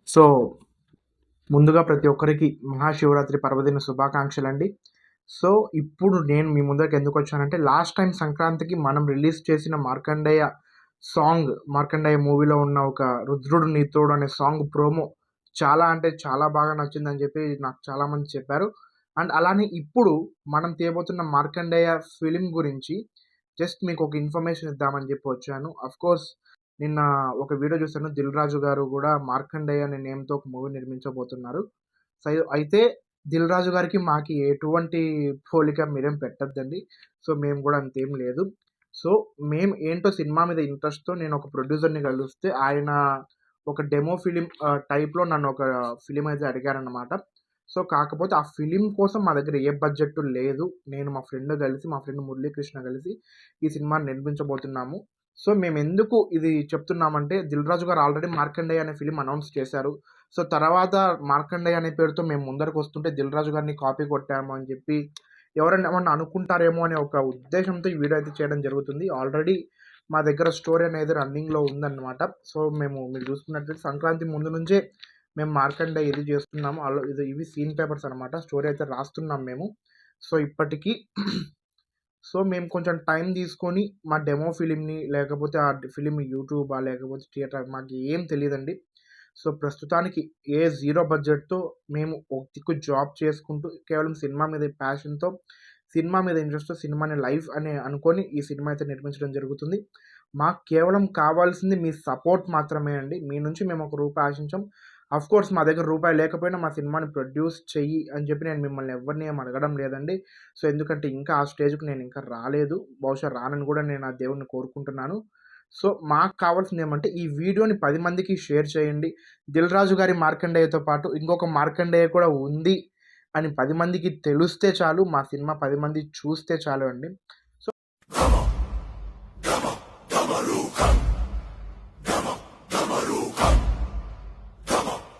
So, ముందుగా ప్రతి ఒక్కరికి మహాశివరాత్రి పర్వదిన శుభాకాంక్షలండి. సో, ఇప్పుడు నేను మీ ముందరికి ఎందుకొచ్చానంటే, లాస్ట్ టైమ్ సంక్రాంతికి మనం రిలీజ్ చేసిన 'మార్కండేయ' సాంగ్, 'మార్కండేయ' మూవీలో ఉన్న ఒక 'రుద్రుడు నీ తోడు' అనే సాంగ్ ప్రోమో చాలా అంటే చాలా బాగా నచ్చిందని చెప్పి నాకు చాలామంది చెప్పారు. అండ్ అలానే ఇప్పుడు మనం తీయబోతున్న 'మార్కండేయ' ఫిల్మ్ గురించి జస్ట్ మీకొక ఇన్ఫర్మేషన్ ఇద్దామని చెప్పి వచ్చాను. ఆఫ్‌కోర్స్ నిన్న ఒక వీడియో చూసాను. 'దిల్ రాజు' గారు గూడా 'మార్కండేయ' అనే నేమ్‌తో ఒక మూవీ నిర్మించబోతున్నారు. అయితే 'దిల్ రాజు' గారికి మాకి ఎటువంటి పోలిక మీరేం పెట్టొద్దండి. సో, మేము గూడా అంతేం లేదు. సో, మేము ఏంటో సినిమా మీద ఇంట్రెస్ట్‌తో నేను ఒక ప్రొడ్యూసర్‌ని కలిస్తే ఆయన ఒక డెమో ఫిల్మ్ టైప్‌లో నన్ను ఒక ఫిల్మ్ అయితే అడిగారన్నమాట. సో, కాకపోతే ఆ ఫిల్మ్ కోసం మా దగ్గర ఏ బడ్జెట్ లేదు. నేను మా ఫ్రెండ్ మురళీకృష్ణ కలిసి ఈ సినిమాని నిర్మించబోతున్నాము. సో, మేమెందుకు ఇది చెప్తున్నామంటే 'దిల్ రాజు' గారు ఆల్రెడీ 'మార్కండేయ' అనే ఫిల్మ్ అనౌన్స్ చేశారు. సో, తర్వాత 'మార్కండేయ' అనే పేరుతో మేము ముందరకొస్తుంటే 'దిల్ రాజు' గారిని కాపీ కొట్టాము అని చెప్పి ఎవరైనా ఏమన్నా అనుకుంటారేమో అనే ఒక ఉద్దేశంతో ఈ వీడియో అయితే చేయడం జరుగుతుంది. ఆల్రెడీ మా దగ్గర స్టోరీ అనేది రన్నింగ్‌లో ఉందన్నమాట. సో, మీరు చూసుకున్నట్లయితే సంక్రాంతి ముందు నుంచే మేము 'మార్కండేయ' ఇది చేస్తున్నాము. ఇవి సీన్ పేపర్స్ అనమాట. స్టోరీ అయితే రాస్తున్నాం మేము. సో, ఇప్పటికి మేము కొంచెం టైం తీసుకొని మా డెమో ఫిల్మ్‌ని లేకపోతే ఆ ఫిల్మ్ యూట్యూబా లేకపోతే థియేటర్ మాకు ఏం తెలీదండి. సో, ప్రస్తుతానికి జీరో బడ్జెట్‌తో మేము ఒక దిక్కు జాబ్ చేసుకుంటూ కేవలం సినిమా మీద ప్యాషన్‌తో, సినిమా మీద ఇంట్రెస్ట్‌తో సినిమాని లైఫ్ అని అనుకోని ఈ సినిమా అయితే నిర్మించడం జరుగుతుంది. మాకు కేవలం కావాల్సింది మీ సపోర్ట్ మాత్రమే అండి. మీ నుంచి మేము ఒక రూపాయి ఆశించం. ఆఫ్‌కోర్స్ మా దగ్గర రూపాయి లేకపోయినా మా సినిమాని ప్రొడ్యూస్ చెయ్యి అని చెప్పి నేను మిమ్మల్ని ఎవరిని ఏమి అడగడం లేదండి. సో, ఎందుకంటే ఇంకా ఆ స్టేజ్‌కి నేను ఇంకా రాలేదు. బహుశా రానని కూడా నేను ఆ దేవుడిని కోరుకుంటున్నాను. సో, మాకు కావాల్సిందేమంటే ఈ వీడియోని 10 మందికి షేర్ చేయండి. 'దిల్ రాజు' గారి 'మార్కండేయ'తో పాటు ఇంకొక 'మార్కండేయ' కూడా ఉంది అని 10 మందికి తెలిస్తే చాలు. మా సినిమా 10 మంది చూస్తే చాలు అండి. సో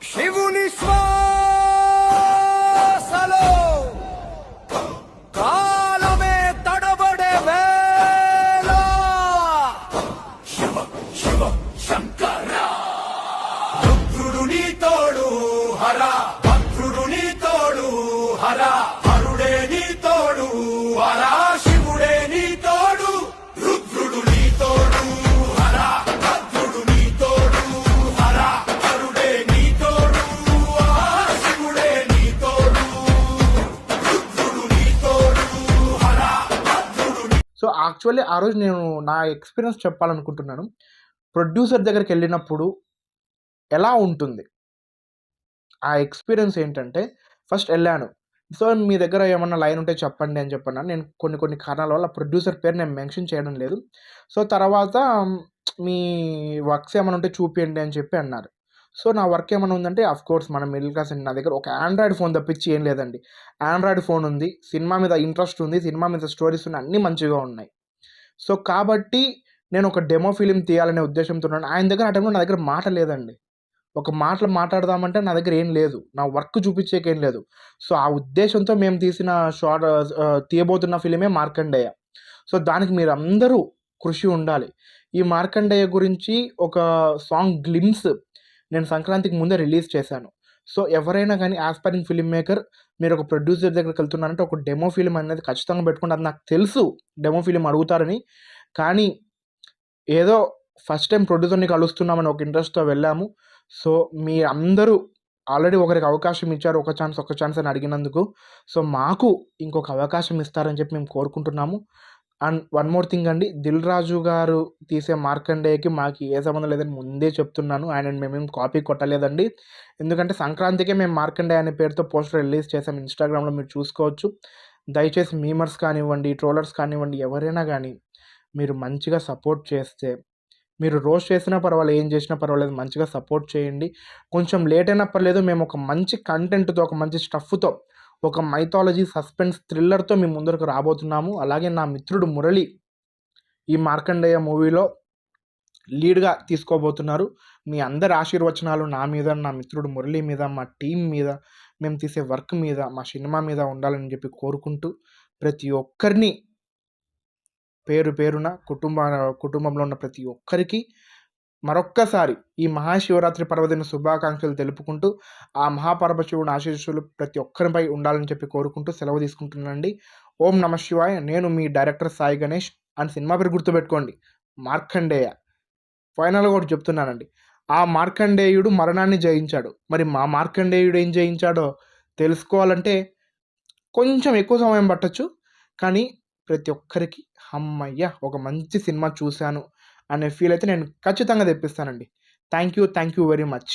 శివుని శ్వాసలో కాలమే తడబడే వేళ శివ శివ శంకర రుద్రుడు నీ తోడు హర భద్రుడు నీ తోడు హర హరుడే నీ తోడు హర శివుడే నీ తోడు రుద్రుడు నీ తోడు హర భద్రుడు నీ తోడు హర హరుడే నీ తోడు శివుడే నీ తోడు రుద్రుడు నీ తోడు హర భద్రుడు. సో, యాక్చువల్లీ ఆ రోజు నేను నా ఎక్స్‌పీరియన్స్ చెప్పాలనుకుంటున్నాను. ప్రొడ్యూసర్ దగ్గరికెళ్ళినప్పుడు ఎలా ఉంటుంది? ఆ ఎక్స్‌పీరియన్స్ ఏంటంటే ఫస్ట్ ఎళ్ళాను. సో, మీ దగ్గర ఏమన్నా లైన్ ఉంటే చెప్పండి అని చెప్పన్నాను. నేను కొన్ని కారణాల వల్ల ప్రొడ్యూసర్ పేరు నేను మెన్షన్ చేయడం లేదు. సో, తర్వాత మీ వర్క్స్ ఏమైనా ఉంటే చూపియండి అని చెప్పి అన్నారు. సో, నా వర్క్ ఏమైనా ఉందంటే ఆఫ్‌కోర్స్ మనం మిడిల్ క్లాస్ అండి. నా దగ్గర ఒక ఆండ్రాయిడ్ ఫోన్ తప్పించి ఏం లేదండి. ఆండ్రాయిడ్ ఫోన్ ఉంది. సినిమా మీద ఇంట్రెస్ట్ ఉంది. సినిమా మీద స్టోరీస్ ఉన్నాయి. అన్నీ మంచిగా ఉన్నాయి. సో, కాబట్టి నేను ఒక డెమో ఫిల్మ్ తీయాలనే ఉద్దేశంతో ఉన్నాను. ఆయన దగ్గర ఆ టైంలో నా దగ్గర మాట లేదండి. ఒక మాటలు మాట్లాడదామంటే నా దగ్గర ఏం లేదు. నా వర్క్ చూపించేకేం లేదు. సో, ఆ ఉద్దేశంతో మేము తీసిన తీయబోతున్న ఫిల్మే 'మార్కండేయ.' సో, దానికి మీరందరూ కృషి ఉండాలి. ఈ 'మార్కండేయ' గురించి ఒక సాంగ్ గ్లిమ్స్ నేను సంక్రాంతికి ముందే రిలీజ్ చేశాను. సో, ఎవరైనా గానీ యాస్పైరింగ్ ఫిల్మ్ మేకర్ మీరొక ప్రొడ్యూసర్ దగ్గరికెళ్తున్నారంటే ఒక డెమో ఫిల్మ్ అనేది ఖచ్చితంగా పెట్టుకోండి. అది నాకు తెలుసు డెమో ఫిల్మ్ అడుగుతారని. కానీ ఏదో ఫస్ట్ టైమ్ ప్రొడ్యూసర్‌ని కలుస్తున్నామని ఒక ఇంట్రెస్ట్‌తో వెళ్ళాము. సో, మీరందరూ ఆల్రెడీ ఒకరికి అవకాశం ఇచ్చారు. ఒక ఛాన్స్ అని అడిగినందుకు. సో, మాకు ఇంకొక అవకాశం ఇస్తారని చెప్పి మేము కోరుకుంటున్నాము. అండ్ వన్ మోర్ థింగ్ అండి. 'దిల్ రాజు' గారు తీసే 'మార్కండేయ'కి మాకు ఏ సంబంధం లేదని ముందే చెప్తున్నాను. ఆయనని మేమేం కాపీ కొట్టలేదండి. ఎందుకంటే సంక్రాంతికే మేము 'మార్కండేయ' అనే పేరుతో పోస్టర్ రిలీజ్ చేసాం. ఇన్‌స్టాగ్రామ్‌లో మీరు చూసుకోవచ్చు. దయచేసి మీమర్స్ కానివ్వండి, ట్రోలర్స్ కానివ్వండి ఎవరైనా గానీ మీరు మంచిగా సపోర్ట్ చేస్తే మీరు రోస్ట్ చేసినా పర్వాలేదు, ఏం చేసినా పర్వాలేదు మంచిగా సపోర్ట్ చేయండి. కొంచెం లేట్ అయినా పర్లేదు మేము ఒక మంచి కంటెంట్‌తో, ఒక మంచి స్టఫ్‌తో, ఒక మైథాలజీ, సస్పెన్స్, థ్రిల్లర్‌తో మీ ముందరకు రాబోతున్నాము. అలాగే నా మిత్రుడు మురళి ఈ 'మార్కండేయ' మూవీలో లీడ్‌గా తీసుకోబోతున్నారు. మీ అందరి ఆశీర్వచనాలు నా మీద, నా మిత్రుడు మురళి మీద, మా టీమ్ మీద, మేము తీసే వర్క్ మీద, మా సినిమా మీద ఉండాలని చెప్పి కోరుకుంటూ ప్రతి ఒక్కరిని పేరు పేరున కుటుంబంలో ఉన్న ప్రతి ఒక్కరికి మరొక్కసారి ఈ మహాశివరాత్రి పర్వదిన శుభాకాంక్షలు తెలుపుకుంటూ ఆ మహాపరమశివుని ఆశీస్సులు ప్రతి ఒక్కరిపై ఉండాలని చెప్పి కోరుకుంటూ సెలవు తీసుకుంటున్నానండి. ఓం నమ శివాయ. నేను మీ డైరెక్టర్ సాయి గణేష్. అండ్ సినిమా పేరు గుర్తుపెట్టుకోండి, మార్కండేయ. ఫైనల్గా ఒకటి చెప్తున్నానండి, ఆ మార్కండేయుడు మరణాన్ని జయించాడు. మరి మా మార్కండేయుడు ఏం జయించాడో తెలుసుకోవాలంటే కొంచెం ఎక్కువ సమయం పట్టచ్చు. కానీ ప్రతి ఒక్కరికి హమ్మయ్య ఒక మంచి సినిమా చూశాను అనే ఫీల్ అయితే నేను ఖచ్చితంగా తెప్పిస్తానండి. Thank you very much.